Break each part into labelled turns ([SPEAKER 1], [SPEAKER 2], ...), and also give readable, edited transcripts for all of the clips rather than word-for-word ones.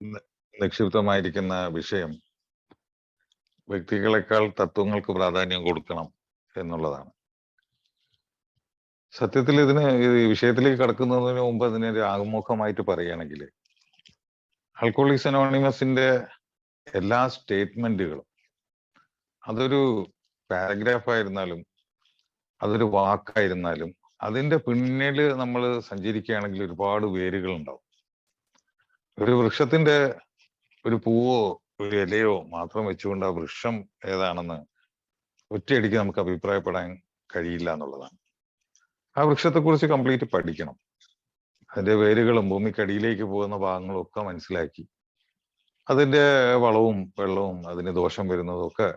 [SPEAKER 1] നി- നിക്ഷിപ്തമായിരിക്കുന്ന വിഷയം വ്യക്തികളെക്കാൾ തത്വങ്ങൾക്ക് പ്രാധാന്യം കൊടുക്കണം എന്നുള്ളതാണ്. സത്യത്തിൽ ഈ വിഷയത്തിലേക്ക് കടക്കുന്നതിന് മുമ്പ് അതിനൊരു ആമുഖമായിട്ട് പറയുകയാണെങ്കിൽ, ആൽക്കോഹോളിക്സ് അനോണിമസിന്റെ എല്ലാ സ്റ്റേറ്റ്മെന്റുകളും, അതൊരു പാരഗ്രാഫ് ആയിരുന്നാലും അതൊരു വാക്കായിരുന്നാലും, അതിന്റെ പിന്നിൽ നമ്മൾ സഞ്ചരിക്കുകയാണെങ്കിൽ ഒരുപാട് വേരുകൾ ഉണ്ടാവും. ഒരു വൃക്ഷത്തിന്റെ ഒരു പൂവോ ഒരു ഇലയോ മാത്രം വെച്ചുകൊണ്ട് ആ വൃക്ഷം ഏതാണെന്ന് ഒറ്റയടിക്ക് നമുക്ക് അഭിപ്രായപ്പെടാൻ കഴിയില്ല എന്നുള്ളതാണ്. ആ വൃക്ഷത്തെക്കുറിച്ച് കംപ്ലീറ്റ് പഠിക്കണം. അതിന്റെ വേരുകളും ഭൂമിക്കടിയിലേക്ക് പോകുന്ന ഭാഗങ്ങളും ഒക്കെ മനസ്സിലാക്കി, അതിന്റെ വളവും വെള്ളവും അതിന് ദോഷം വരുന്നതും ഒക്കെ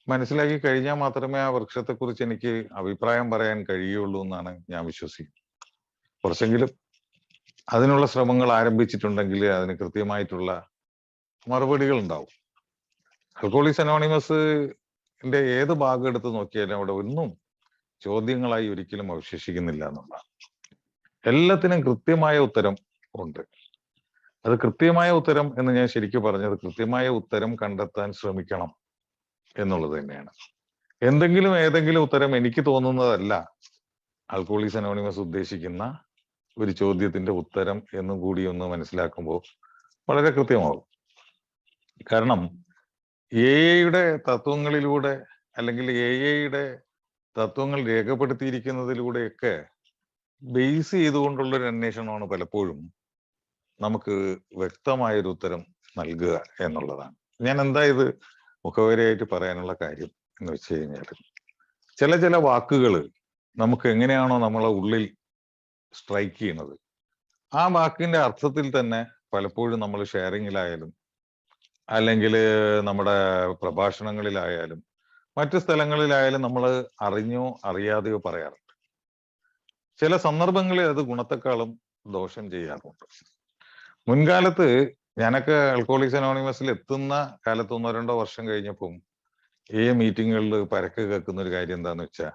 [SPEAKER 1] മനസ്സിലാക്കി കഴിഞ്ഞാൽ മാത്രമേ ആ വൃക്ഷത്തെക്കുറിച്ച് എനിക്ക് അഭിപ്രായം പറയാൻ കഴിയുള്ളൂ എന്നാണ് ഞാൻ വിശ്വസിക്കുന്നത്. കുറച്ചെങ്കിലും അതിനുള്ള ശ്രമങ്ങൾ ആരംഭിച്ചിട്ടുണ്ടെങ്കിൽ അതിന് കൃത്യമായിട്ടുള്ള മറുപടികൾ ഉണ്ടാവും. ആൽക്കോഹോളിക്സ് അനോണിമസിന്റെ ഏത് ഭാഗം എടുത്ത് നോക്കിയാലും അവിടെ ഒന്നും ചോദ്യങ്ങളായി ഒരിക്കലും അവശേഷിക്കുന്നില്ല എന്നുള്ളതാണ്. എല്ലാത്തിനും കൃത്യമായ ഉത്തരം ഉണ്ട്. അത് കൃത്യമായ ഉത്തരം എന്ന് ഞാൻ ശരിക്കും പറഞ്ഞത് കൃത്യമായ ഉത്തരം കണ്ടെത്താൻ ശ്രമിക്കണം എന്നുള്ളത് തന്നെയാണ്. ഏതെങ്കിലും ഉത്തരം എനിക്ക് തോന്നുന്നതല്ല ആൽക്കോഹോളിക്സ് അനോണിമസ് ഉദ്ദേശിക്കുന്ന ഒരു ചോദ്യത്തിന്റെ ഉത്തരം എന്നും കൂടി ഒന്ന് മനസ്സിലാക്കുമ്പോൾ വളരെ കൃത്യമാവും. കാരണം എഐയുടെ തത്വങ്ങളിലൂടെ, അല്ലെങ്കിൽ എഐയുടെ തത്വങ്ങൾ രേഖപ്പെടുത്തിയിരിക്കുന്നതിലൂടെയൊക്കെ ബേസ് ചെയ്തുകൊണ്ടുള്ള ഒരു അന്വേഷണമാണ് പലപ്പോഴും നമുക്ക് വ്യക്തമായൊരു ഉത്തരം നൽകുക എന്നുള്ളതാണ്. ഞാൻ എന്താ ഇത് മുഖവരയായിട്ട് പറയാനുള്ള കാര്യം എന്ന് വെച്ച് കഴിഞ്ഞാൽ, ചില വാക്കുകൾ നമുക്ക് എങ്ങനെയാണോ നമ്മളെ ഉള്ളിൽ സ്ട്രൈക്ക് ചെയ്യുന്നത്, ആ വാക്കിന്റെ അർത്ഥത്തിൽ തന്നെ പലപ്പോഴും നമ്മൾ ഷെയറിങ്ങിലായാലും അല്ലെങ്കിൽ നമ്മുടെ പ്രഭാഷണങ്ങളിലായാലും മറ്റു സ്ഥലങ്ങളിലായാലും നമ്മൾ അറിഞ്ഞോ അറിയാതെയോ പറയാറുണ്ട്. ചില സന്ദർഭങ്ങളിൽ അത് ഗുണത്തെക്കാളും ദോഷം ചെയ്യാറുണ്ട്. മുൻകാലത്ത് ഞാനൊക്കെ ആൽക്കോഹോളിക്സ് അനോണിമസിൽ എത്തുന്ന കാലത്ത് 1-2 വർഷം കഴിഞ്ഞപ്പം മീറ്റിങ്ങുകളിൽ പരക്കെ കേൾക്കുന്ന ഒരു കാര്യം എന്താന്ന് വെച്ചാൽ,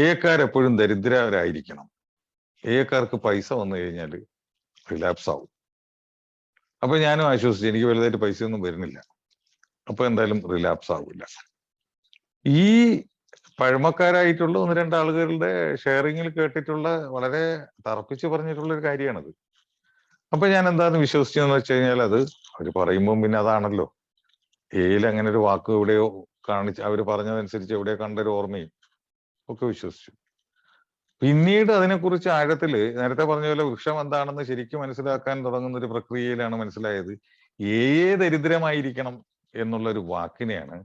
[SPEAKER 1] എക്കാരെപ്പോഴും ദരിദ്രരായിരിക്കണം, എക്കാർക്ക് പൈസ വന്നു കഴിഞ്ഞാൽ റിലാപ്സ് ആവും. അപ്പൊ ഞാനും ആശ്വസിച്ചു, എനിക്ക് വലുതായിട്ട് പൈസയൊന്നും വരുന്നില്ല, അപ്പൊ എന്തായാലും റിലാപ്സ് ആവില്ല. ഈ പഴമക്കാരായിട്ടുള്ള 1-2 ആളുകളുടെ ഷെയറിങ്ങിൽ കേട്ടിട്ടുള്ള, വളരെ തറപ്പിച്ച് പറഞ്ഞിട്ടുള്ള ഒരു കാര്യമാണത്. അപ്പൊ ഞാൻ എന്താന്ന് വിശ്വസിച്ചെന്ന് വെച്ച് കഴിഞ്ഞാൽ, അത് അവർ പറയുമ്പോൾ പിന്നെ അതാണല്ലോ, എയിൽ അങ്ങനെ ഒരു വാക്ക് എവിടെയോ കാണിച്ച് അവർ പറഞ്ഞതനുസരിച്ച് എവിടെയോ കണ്ടൊരു ഓർമ്മയും ഒക്കെ വിശ്വസിച്ചു. പിന്നീട് അതിനെക്കുറിച്ച് ആഴത്തില് നേരത്തെ പറഞ്ഞ പോലെ വൃക്ഷം എന്താണെന്ന് ശരിക്കും മനസ്സിലാക്കാൻ തുടങ്ങുന്ന ഒരു പ്രക്രിയയിലാണ് മനസ്സിലായത്, ദരിദ്രമായിരിക്കണം എന്നുള്ള ഒരു വാക്കിനെയാണ്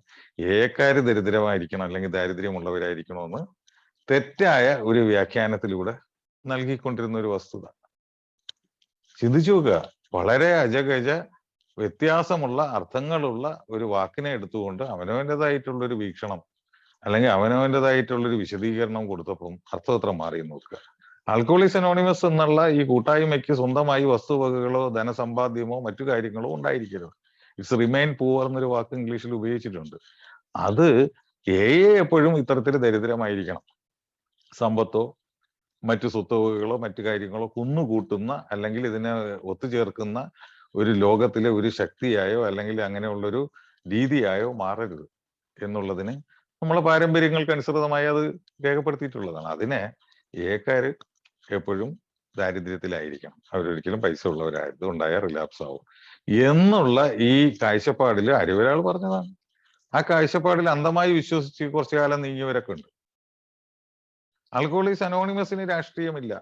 [SPEAKER 1] ഏക്കാര് ദരിദ്രമായിരിക്കണം അല്ലെങ്കിൽ ദാരിദ്ര്യമുള്ളവരായിരിക്കണമെന്ന് തെറ്റായ ഒരു വ്യാഖ്യാനത്തിലൂടെ നൽകിക്കൊണ്ടിരുന്ന ഒരു വസ്തുത. ചിന്തിച്ചു നോക്കുക, വളരെ അജഗജ വ്യത്യാസമുള്ള അർത്ഥങ്ങളുള്ള ഒരു വാക്കിനെ എടുത്തുകൊണ്ട് അവനവൻ്റെതായിട്ടുള്ള ഒരു വീക്ഷണം അല്ലെങ്കിൽ അവനവൻ്റെതായിട്ടുള്ളൊരു വിശദീകരണം കൊടുത്തപ്പം അർത്ഥം എത്ര മാറി നോക്കുക. ആൽക്കോഹോളിക്സ് അനോണിമസ് എന്നുള്ള ഈ കൂട്ടായ്മയ്ക്ക് സ്വന്തമായി വസ്തുവകകളോ ധനസമ്പാദ്യമോ മറ്റു കാര്യങ്ങളോ ഉണ്ടായിരിക്കരുത്. ഇറ്റ്സ് റിമൈൻ പൂവർ എന്നൊരു വാക്ക് ഇംഗ്ലീഷിൽ ഉപയോഗിച്ചിട്ടുണ്ട്. അത് എപ്പോഴും ഇത്തരത്തിൽ ദരിദ്രമായിരിക്കണം. സമ്പത്തോ മറ്റു സ്വത്തുവകകളോ മറ്റു കാര്യങ്ങളോ കുന്നുകൂട്ടുന്ന അല്ലെങ്കിൽ ഇതിനെ ഒത്തുചേർക്കുന്ന ഒരു ലോകത്തിലെ ഒരു ശക്തിയായോ അല്ലെങ്കിൽ അങ്ങനെയുള്ളൊരു രീതിയായോ മാറരുത് എന്നുള്ളതിന് നമ്മളെ പാരമ്പര്യങ്ങൾക്ക് അനുസൃതമായി അത് രേഖപ്പെടുത്തിയിട്ടുള്ളതാണ്. അതിനെ ഏക്കാര് എപ്പോഴും ദാരിദ്ര്യത്തിലായിരിക്കണം, അവരൊരിക്കലും പൈസ ഉള്ളവരായിരുന്നു ഉണ്ടായാൽ റിലാപ്സ് ആവും എന്നുള്ള ഈ കാഴ്ചപ്പാടിൽ ഒരാൾ പറഞ്ഞതാണ്. ആ കാഴ്ചപ്പാടിൽ അന്ധമായി വിശ്വസിച്ച് കുറച്ചു കാലം നീങ്ങിയവരൊക്കെ ഉണ്ട്. ആൽക്കോഹോളിക്സ് അനോണിമസിന് രാഷ്ട്രീയമില്ല,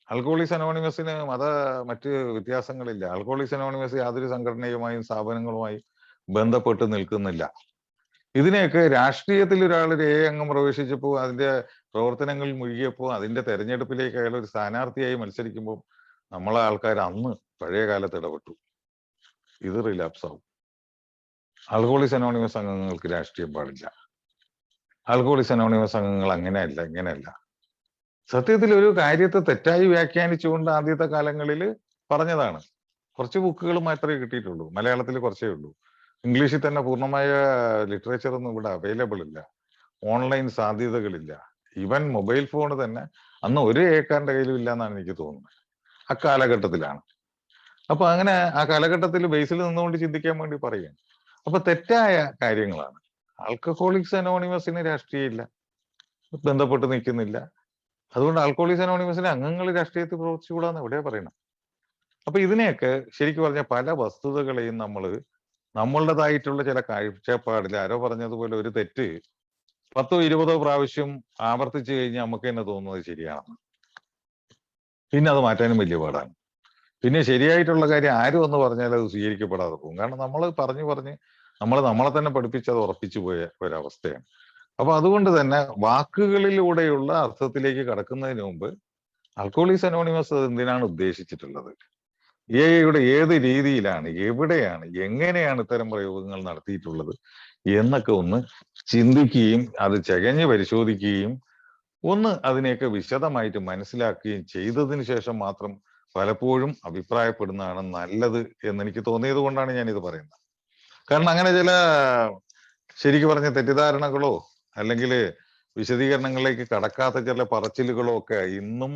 [SPEAKER 1] ആൽക്കോഹോളിക്സ് അനോണിമസിന് മറ്റ് വ്യത്യാസങ്ങളില്ല, ആൽക്കോഹോളിക്സ് അനോണിമസ് യാതൊരു സംഘടനയുമായും സ്ഥാപനങ്ങളുമായും ബന്ധപ്പെട്ട് നിൽക്കുന്നില്ല. ഇതിനെയൊക്കെ രാഷ്ട്രീയത്തിൽ ഒരാളൊരു അംഗം പ്രവേശിച്ചപ്പോൾ അതിന്റെ പ്രവർത്തനങ്ങളിൽ മുഴുകിയപ്പോൾ അതിന്റെ തെരഞ്ഞെടുപ്പിലേക്ക് അയാൾ ഒരു സ്ഥാനാർത്ഥിയായി മത്സരിക്കുമ്പോൾ നമ്മളെ ആൾക്കാർ അന്ന് പഴയ കാലത്ത് ഇടപെട്ടു. ഇത് റിലാപ്സ് ആവും. ആൽക്കോഹോളിക്സ് അനോണിമസ് അംഗങ്ങൾക്ക് രാഷ്ട്രീയം പാടില്ല. ആൽക്കോഹോളിക്സ് അനോണിമസ് അംഗങ്ങൾ അങ്ങനെയല്ല ഇങ്ങനെയല്ല. സത്യത്തിൽ ഒരു കാര്യത്തെ തെറ്റായി വ്യാഖ്യാനിച്ചുകൊണ്ട് ആദ്യത്തെ കാലങ്ങളിൽ പറഞ്ഞതാണ്. കുറച്ച് ബുക്കുകൾ മാത്രമേ കിട്ടിയിട്ടുള്ളൂ, മലയാളത്തിൽ കുറച്ചേ ഉള്ളൂ. ഇംഗ്ലീഷിൽ തന്നെ പൂർണ്ണമായ ലിറ്ററേച്ചർ ഒന്നും ഇവിടെ അവൈലബിൾ ഇല്ല, ഓൺലൈൻ സാധ്യതകളില്ല. ഈവൻ മൊബൈൽ ഫോൺ തന്നെ അന്ന് ഒരു ഏക്കാരന്റെ കയ്യിലും ഇല്ല എന്നാണ് എനിക്ക് തോന്നുന്നത്. അക്കാലഘട്ടത്തിലാണ്. അപ്പൊ അങ്ങനെ ആ കാലഘട്ടത്തിൽ ബേസിൽ നിന്നുകൊണ്ട് ചിന്തിക്കാൻ വേണ്ടി പറയുകയാണ്. അപ്പൊ തെറ്റായ കാര്യങ്ങളാണ്. ആൽക്കഹോളിക്സ് അനോണിമസിന് രാഷ്ട്രീയമില്ല, ബന്ധപ്പെട്ട് നിൽക്കുന്നില്ല. അതുകൊണ്ട് ആൽക്കഹോളിക്സ് അനോണിമസിലെ അംഗങ്ങൾ രാഷ്ട്രീയത്തിൽ പ്രവർത്തിച്ചുകൂടാന്ന് എവിടെ പറയണം. അപ്പൊ ഇതിനെയൊക്കെ ശരിക്കും പറഞ്ഞ പല വസ്തുതകളെയും നമ്മൾ നമ്മളുടേതായിട്ടുള്ള ചില കാഴ്ചപ്പാടിൽ ആരോ പറഞ്ഞതുപോലെ ഒരു തെറ്റ് 10 20 പ്രാവശ്യം ആവർത്തിച്ചു കഴിഞ്ഞാൽ നമുക്ക് തന്നെ തോന്നുന്നത് ശരിയാണ്. പിന്നെ അത് മാറ്റാനും വലിയ പാടാണ്. പിന്നെ ശരിയായിട്ടുള്ള കാര്യം ആരും ഒന്ന് പറഞ്ഞാൽ അത് സ്വീകരിക്കപ്പെടാതെ പോകും. കാരണം നമ്മൾ പറഞ്ഞ് നമ്മളെ തന്നെ പഠിപ്പിച്ചത് ഉറപ്പിച്ചു പോയ ഒരവസ്ഥയാണ്. അപ്പൊ അതുകൊണ്ട് തന്നെ വാക്കുകളിലൂടെയുള്ള അർത്ഥത്തിലേക്ക് കടക്കുന്നതിന് മുമ്പ് ആൽക്കഹോളിക്സ് അനോണിമസ് എന്തിനാണ് ഉദ്ദേശിച്ചിട്ടുള്ളത്, എയുടെ ഏത് രീതിയിലാണ്, എവിടെയാണ്, എങ്ങനെയാണ് ഇത്തരം പ്രയോഗങ്ങൾ നടത്തിയിട്ടുള്ളത് എന്നൊക്കെ ഒന്ന് ചിന്തിക്കുകയും അത് ചകഞ്ഞ് പരിശോധിക്കുകയും ഒന്ന് അതിനെയൊക്കെ വിശദമായിട്ട് മനസ്സിലാക്കുകയും ചെയ്തതിന് ശേഷം മാത്രം പലപ്പോഴും അഭിപ്രായപ്പെടുന്നതാണ് നല്ലത് എന്നെനിക്ക് തോന്നിയത് കൊണ്ടാണ് ഞാനിത് പറയുന്നത്. കാരണം അങ്ങനെ ചില ശരിക്കും പറഞ്ഞ തെറ്റിദ്ധാരണകളോ അല്ലെങ്കിൽ വിശദീകരണങ്ങളിലേക്ക് കടക്കാത്ത ചില പറച്ചിലുകളോ ഒക്കെ ഇന്നും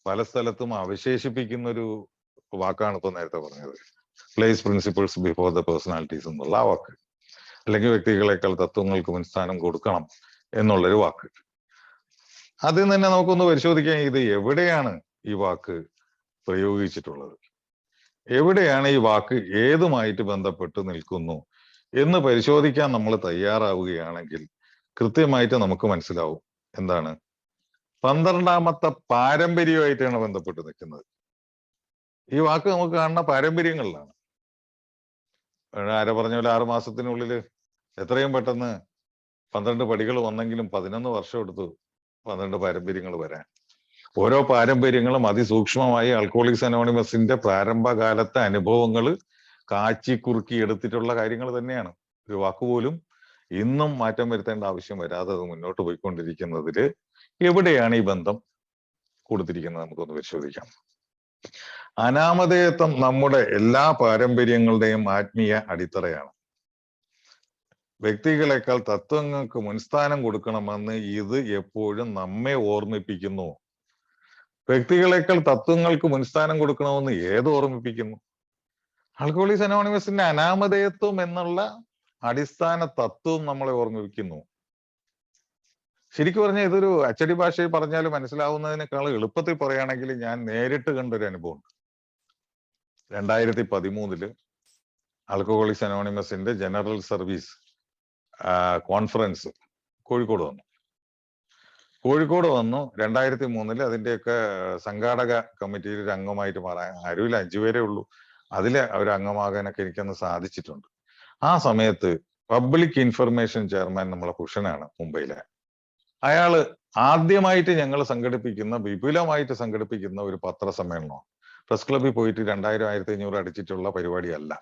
[SPEAKER 1] പല സ്ഥലത്തും അവശേഷിപ്പിക്കുന്ന ഒരു വാക്കാണ് ഇപ്പൊ നേരത്തെ പറഞ്ഞത്, place principles before the personalities എന്നുള്ള ആ വാക്ക്, അല്ലെങ്കിൽ വ്യക്തികളെക്കാൾ തത്വങ്ങൾക്ക് മുൻസ്ഥാനം കൊടുക്കണം എന്നുള്ളൊരു വാക്ക്. അതിൽ തന്നെ നമുക്കൊന്ന് പരിശോധിക്കാം, ഇത് എവിടെയാണ് ഈ വാക്ക് പ്രയോഗിച്ചിട്ടുള്ളത്, എവിടെയാണ് ഈ വാക്ക് ഏതുമായിട്ട് ബന്ധപ്പെട്ട് നിൽക്കുന്നു എന്ന് പരിശോധിക്കാൻ നമ്മൾ തയ്യാറാവുകയാണെങ്കിൽ കൃത്യമായിട്ട് നമുക്ക് മനസ്സിലാവും എന്താണ് 12ാമത്തെ പാരമ്പര്യമായിട്ടാണ് ബന്ധപ്പെട്ട് നിൽക്കുന്നത്. ഈ വാക്ക് നമുക്ക് കാണുന്ന പാരമ്പര്യങ്ങളിലാണ്. ആരോ പറഞ്ഞ പോലെ 6 മാസത്തിനുള്ളിൽ എത്രയും പെട്ടെന്ന് 12 പടികൾ വന്നെങ്കിലും 11 വർഷം എടുത്തു 12 പാരമ്പര്യങ്ങൾ വരാൻ. ഓരോ പാരമ്പര്യങ്ങളും അതിസൂക്ഷ്മമായി ആൽക്കഹോളിക്സ് അനോണിമസിന്റെ പ്രാരംഭകാലത്തെ അനുഭവങ്ങൾ കാച്ചി കുറുക്കി എടുത്തിട്ടുള്ള കാര്യങ്ങൾ തന്നെയാണ്. ഒരു വാക്കുപോലും ഇന്നും മാറ്റം വരുത്തേണ്ട ആവശ്യം വരാതെ അത് മുന്നോട്ട് പോയിക്കൊണ്ടിരിക്കുന്നതിൽ എവിടെയാണ് ഈ ബന്ധം കൊടുത്തിരിക്കുന്നത് നമുക്കൊന്ന് പരിശോധിക്കാം. അനാമധേയത്വം നമ്മുടെ എല്ലാ പാരമ്പര്യങ്ങളുടെയും ആത്മീയ അടിത്തറയാണ്. വ്യക്തികളെക്കാൾ തത്വങ്ങൾക്ക് മുൻസ്ഥാനം കൊടുക്കണമെന്ന് ഇത് എപ്പോഴും നമ്മെ ഓർമ്മിപ്പിക്കുന്നു. വ്യക്തികളെക്കാൾ തത്വങ്ങൾക്ക് മുൻസ്ഥാനം കൊടുക്കണമെന്ന് ഏത് ഓർമ്മിപ്പിക്കുന്നു? ആൽക്കഹോളിക്സ് അനോണിമസിന്റെ അനാമധേയത്വം എന്നുള്ള അടിസ്ഥാന തത്വം നമ്മളെ ഓർമ്മിപ്പിക്കുന്നു. ശരിക്കും പറഞ്ഞാൽ ഇതൊരു അച്ചടി ഭാഷയിൽ പറഞ്ഞാൽ മനസ്സിലാവുന്നതിനേക്കാൾ എളുപ്പത്തിൽ പറയുകയാണെങ്കിൽ ഞാൻ നേരിട്ട് കണ്ടൊരു അനുഭവമുണ്ട്. 2013 ആൽക്കഹോളിക്സ് അനോണിമസിന്റെ ജനറൽ സർവീസ് കോൺഫറൻസ് കോഴിക്കോട് വന്നു. 2003 അതിന്റെയൊക്കെ സംഘാടക കമ്മിറ്റിയിൽ ഒരു അംഗമായിട്ട് മാറാൻ ആരുമില്ല, 5 പേരേ ഉള്ളൂ. അതിലെ ഒരു അംഗമാകാനൊക്കെ എനിക്കന്ന് സാധിച്ചിട്ടുണ്ട്. ആ സമയത്ത് പബ്ലിക് ഇൻഫർമേഷൻ ചെയർമാൻ നമ്മളെ ഭൂഷണാണ്, മുംബൈയിലെ. അയാള് ആദ്യമായിട്ട് ഞങ്ങൾ വിപുലമായിട്ട് സംഘടിപ്പിക്കുന്ന ഒരു പത്രസമ്മേളനം പ്രസ് ക്ലബ്ബിൽ പോയിട്ട് 2000 1500 അടിച്ചിട്ടുള്ള പരിപാടിയല്ല.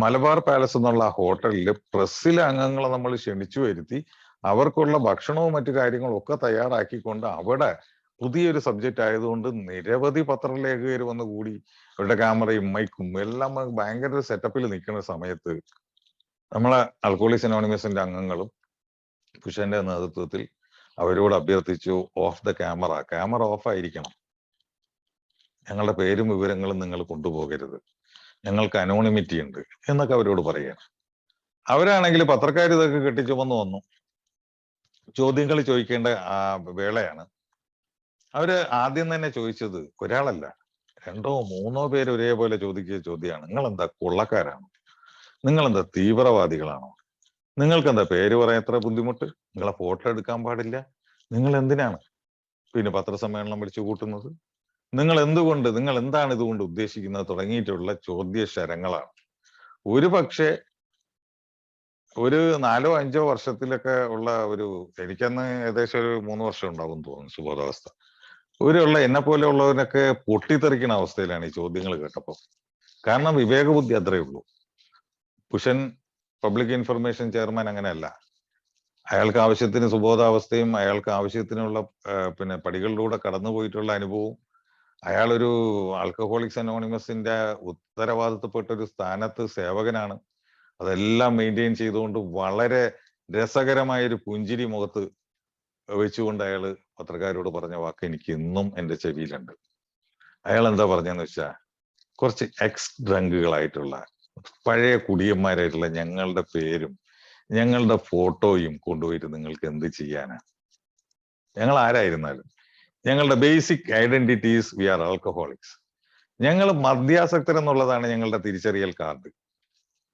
[SPEAKER 1] മലബാർ പാലസ് എന്നുള്ള ഹോട്ടലിൽ പ്രസ്സിലെ അംഗങ്ങളെ നമ്മൾ ക്ഷണിച്ചു വരുത്തി അവർക്കുള്ള ഭക്ഷണവും മറ്റു കാര്യങ്ങളും ഒക്കെ തയ്യാറാക്കിക്കൊണ്ട് അവിടെ പുതിയൊരു സബ്ജക്റ്റ് ആയതുകൊണ്ട് നിരവധി പത്രലേഖകർ വന്ന് കൂടി അവരുടെ ക്യാമറയും മൈക്കും എല്ലാം ഭയങ്കര സെറ്റപ്പിൽ നിൽക്കുന്ന സമയത്ത് നമ്മളെ ആൽക്കഹോളിക്സ് അനോണിമസിന്റെ അംഗങ്ങളും ഭൂഷന്റെ നേതൃത്വത്തിൽ അവരോട് അഭ്യർത്ഥിച്ചു, ഓഫ് ദ ക്യാമറ ഓഫ് ആയിരിക്കണം, ഞങ്ങളുടെ പേരും വിവരങ്ങളും നിങ്ങൾ കൊണ്ടുപോകരുത്, ഞങ്ങൾക്ക് അനോണിമിറ്റി ഉണ്ട് എന്നൊക്കെ അവരോട് പറയുകയാണ്. അവരാണെങ്കിൽ പത്രക്കാർ ഇതൊക്കെ കെട്ടിച്ചുമന്ന് വന്നു. ചോദ്യങ്ങൾ ചോദിക്കേണ്ട ആ വേളയാണ്. അവര് ആദ്യം തന്നെ ചോദിച്ചത് ഒരാളല്ല, 2 3 പേര് ഒരേപോലെ ചോദിക്കുന്ന ചോദ്യമാണ്, നിങ്ങളെന്താ കൊള്ളക്കാരാണോ, നിങ്ങളെന്താ തീവ്രവാദികളാണോ, നിങ്ങൾക്ക് എന്താ പേര് പറയാൻ എത്ര ബുദ്ധിമുട്ട്, നിങ്ങളെ ഫോട്ടോ എടുക്കാൻ പാടില്ല, നിങ്ങൾ എന്തിനാണ് പിന്നെ പത്രസമ്മേളനം വിളിച്ചു കൂട്ടുന്നത്, നിങ്ങൾ എന്താണ് ഇതുകൊണ്ട് ഉദ്ദേശിക്കുന്നത് തുടങ്ങിയിട്ടുള്ള ചോദ്യ ശരങ്ങളാണ്. ഒരു പക്ഷേ ഒരു 4 5 വർഷത്തിലൊക്കെ ഉള്ള ഒരു, എനിക്കന്ന് ഏകദേശം ഒരു 3 വർഷം ഉണ്ടാവും തോന്നുന്നു സുബോധാവസ്ഥ, എന്നെ പോലെ ഉള്ളവരൊക്കെ പൊട്ടിത്തെറിക്കുന്ന അവസ്ഥയിലാണ് ഈ ചോദ്യങ്ങൾ കേട്ടപ്പോൾ. കാരണം വിവേകബുദ്ധി അത്രയേ ഉള്ളൂ. ഭൂഷൺ പബ്ലിക് ഇൻഫർമേഷൻ ചെയർമാൻ അങ്ങനെയല്ല. അയാൾക്ക് ആവശ്യത്തിന് സുബോധാവസ്ഥയും അയാൾക്ക് ആവശ്യത്തിനുള്ള പിന്നെ പടികളിലൂടെ കടന്നുപോയിട്ടുള്ള അനുഭവവും, അയാളൊരു ആൽക്കഹോളിക്സ് അനോണിമസിന്റെ ഉത്തരവാദിത്തപ്പെട്ട ഒരു സ്ഥാനത്ത് സേവകനാണ്. അതെല്ലാം മെയിൻറ്റെയിൻ ചെയ്തുകൊണ്ട് വളരെ രസകരമായ ഒരു പുഞ്ചിരി മുഖത്ത് വെച്ചുകൊണ്ട് അയാള് പത്രക്കാരോട് പറഞ്ഞ വാക്ക് എനിക്ക് ഇന്നും എന്റെ ചെവിയിലുണ്ട്. അയാൾ എന്താ പറഞ്ഞെന്ന് വെച്ചാ, കുറച്ച് എക്സ് ഡ്രങ്കുകളായിട്ടുള്ള പഴയ കുടിയന്മാരായിട്ടുള്ള ഞങ്ങളുടെ പേരും ഞങ്ങളുടെ ഫോട്ടോയും കൊണ്ടുപോയിട്ട് നിങ്ങൾക്ക് എന്ത് ചെയ്യാനാ? ഞങ്ങൾ ആരായിരുന്നാലും ഞങ്ങളുടെ basic identities we are alcoholics. ഞങ്ങൾ മദ്യാസക്തരെന്നുള്ളതാണ് ഞങ്ങളുടെ തിരിച്ചറിയൽ കാർഡ്.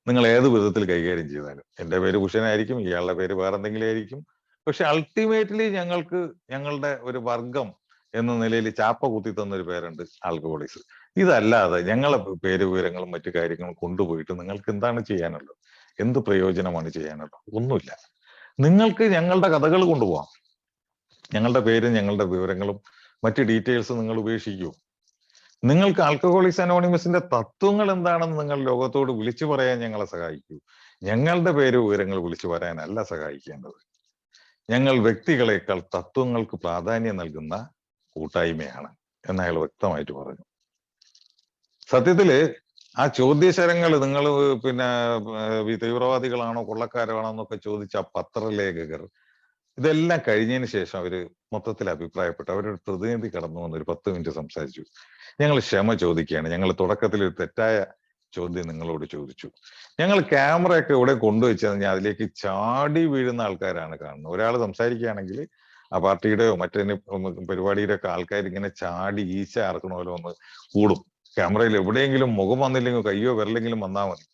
[SPEAKER 1] നിങ്ങൾ ഏത് വിധത്തിൽ കൈകാര്യം ചെയ്താലും. എൻ്റെ പേര് കുഷനായിരിക്കും, ഇയാളുടെ പേര് വേറെ എന്തെങ്കിലും ആയിരിക്കും. പക്ഷെ അൾട്ടിമേറ്റ്ലി ഞങ്ങൾക്ക് ഞങ്ങളുടെ ഒരു വർഗം എന്ന നിലയിൽ ചാപ്പ കുത്തി തന്നൊരു പേരുണ്ട്, ആൽക്കഹോളിക്സ്. ഇതല്ലാതെ ഞങ്ങളെ പേര് വിവരങ്ങളും മറ്റു കാര്യങ്ങളും കൊണ്ടുപോയിട്ട് നിങ്ങൾക്ക് എന്താണ് ചെയ്യാനുള്ളത്? എന്ത് പ്രയോജനമാണ് ചെയ്യാനുള്ളത്? ഒന്നുമില്ല. നിങ്ങൾക്ക് ഞങ്ങളുടെ കഥകൾ കൊണ്ടുപോകാം. ഞങ്ങളുടെ പേരും ഞങ്ങളുടെ വിവരങ്ങളും മറ്റ് ഡീറ്റെയിൽസ് നിങ്ങൾ ഉപേക്ഷിക്കൂ. നിങ്ങൾക്ക് ആൽക്കഹോളിക്സ് അനോണിമസിന്റെ തത്വങ്ങൾ എന്താണെന്ന് നിങ്ങൾ ലോകത്തോട് വിളിച്ചു പറയാൻ ഞങ്ങളെ സഹായിക്കൂ. ഞങ്ങളുടെ പേര് വിവരങ്ങൾ വിളിച്ചു പറയാനല്ല സഹായിക്കേണ്ടത്. ഞങ്ങൾ വ്യക്തികളെക്കാൾ തത്വങ്ങൾക്ക് പ്രാധാന്യം നൽകുന്ന കൂട്ടായ്മയാണ് എന്ന് അയാൾ വ്യക്തമായിട്ട് പറഞ്ഞു. സത്യത്തില് ആ ചോദ്യശരങ്ങൾ നിങ്ങൾ പിന്നെ തീവ്രവാദികളാണോ കൊള്ളക്കാരാണോ എന്നൊക്കെ ചോദിച്ച ആ പത്രലേഖകർ ഇതെല്ലാം കഴിഞ്ഞതിന് ശേഷം അവര് മൊത്തത്തിൽ അഭിപ്രായപ്പെട്ടു. അവരൊരു പ്രതിനിധി കടന്നു വന്ന് ഒരു 10 മിനിറ്റ് സംസാരിച്ചു. ഞങ്ങൾ ക്ഷമ ചോദിക്കുകയാണ്. ഞങ്ങൾ തുടക്കത്തിൽ ഒരു തെറ്റായ ചോദ്യം നിങ്ങളോട് ചോദിച്ചു. ഞങ്ങൾ ക്യാമറയൊക്കെ ഇവിടെ കൊണ്ടുവച്ചു കഴിഞ്ഞാൽ അതിലേക്ക് ചാടി വീഴുന്ന ആൾക്കാരാണ് കാണുന്നത്. ഒരാൾ സംസാരിക്കുകയാണെങ്കിൽ ആ പാർട്ടിയുടെയോ മറ്റേ പരിപാടിയുടെ ഒക്കെ ആൾക്കാർ ഇങ്ങനെ ചാടി ഈച്ച ആർക്കണ പോലെ ഒന്ന് കൂടും. ക്യാമറയിൽ എവിടെയെങ്കിലും മുഖം വന്നില്ലെങ്കിൽ കയ്യോ വിരലെങ്കിലും വന്നാൽ മതി.